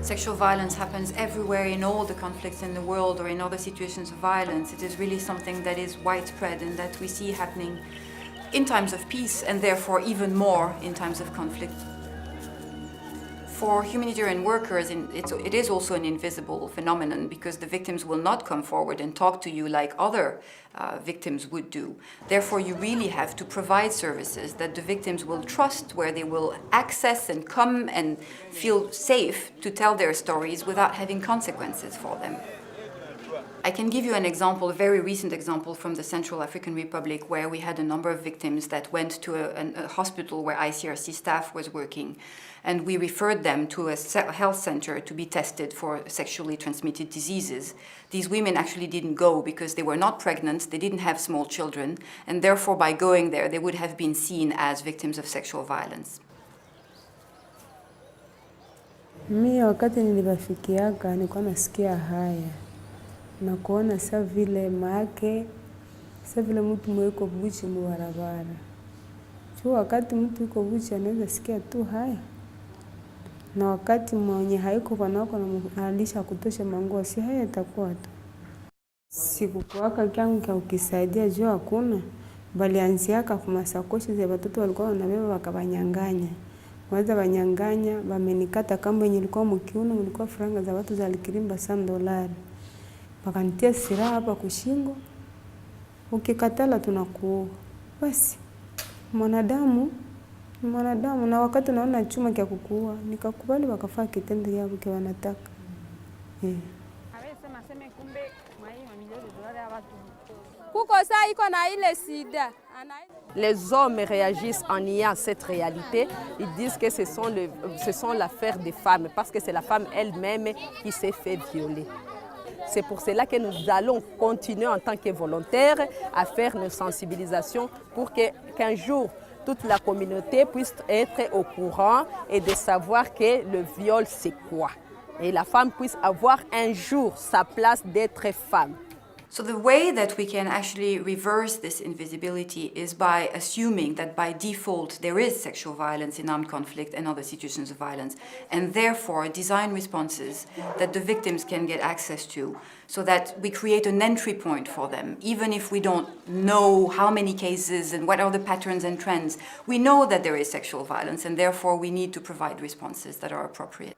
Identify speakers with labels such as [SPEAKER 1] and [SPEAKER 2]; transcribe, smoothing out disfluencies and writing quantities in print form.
[SPEAKER 1] Sexual violence happens everywhere in all the conflicts in the world or in other situations of violence. It is really something that is widespread and that we see happening in times of peace and therefore even more in times of conflict. For humanitarian workers, it is also an invisible phenomenon because the victims will not come forward and talk to you like other victims would do. Therefore, you really have to provide services that the victims will trust, where they will access and come and feel safe to tell their stories without having consequences for them. I can give you an example, a very recent example from the Central African Republic, where we had a number of victims that went to a hospital where ICRC staff was working, and we referred them to a health center to be tested for sexually transmitted diseases. These women actually didn't go because they were not pregnant, they didn't have small children, and therefore by going there they would have been seen as victims of sexual violence.
[SPEAKER 2] Mimi wakati nilibafikiaka nilikuwa nasikia haya na kuona sa vile mtu mweko buchi mbarabara. Wakati mtu yuko buchi anaweza sikia tu haya. Na wakati mwenye haiko panako na alisha kutosha manguo, si haya itakuwa tu. Sikukuwaka kyangu kia ukisaidia juu hakuna, bali anziaka kwa masakoshi za watoto walikuwa wanabeba wakabanyanganya. Waza banyanganya, bamenikata kamba yenye ilikuwa mkiuno, ilikuwa franga za watu za likirimba $100. Wakanitia silaha hapa kushingo, ukikatala tunakuua. Basi mwanadamu na wakati naona chuma kia kukuua, nikakubali wakafaa kitendo yao kile wanataka.
[SPEAKER 3] Les hommes réagissent en niant cette réalité. Ils disent que ce sont l'affaire des femmes, parce que c'est la femme elle-même qui s'est fait violer. C'est pour cela que nous allons continuer en tant que volontaires à faire nos sensibilisations pour qu'un jour, toute la communauté puisse être au courant et de savoir que le viol, c'est quoi. Et la femme puisse avoir un jour sa place d'être femme.
[SPEAKER 1] So the way that we can actually reverse this invisibility is by assuming that by default there is sexual violence in armed conflict and other situations of violence, and therefore design responses that the victims can get access to, so that we create an entry point for them. Even if we don't know how many cases and what are the patterns and trends, we know that there is sexual violence, and therefore we need to provide responses that are appropriate.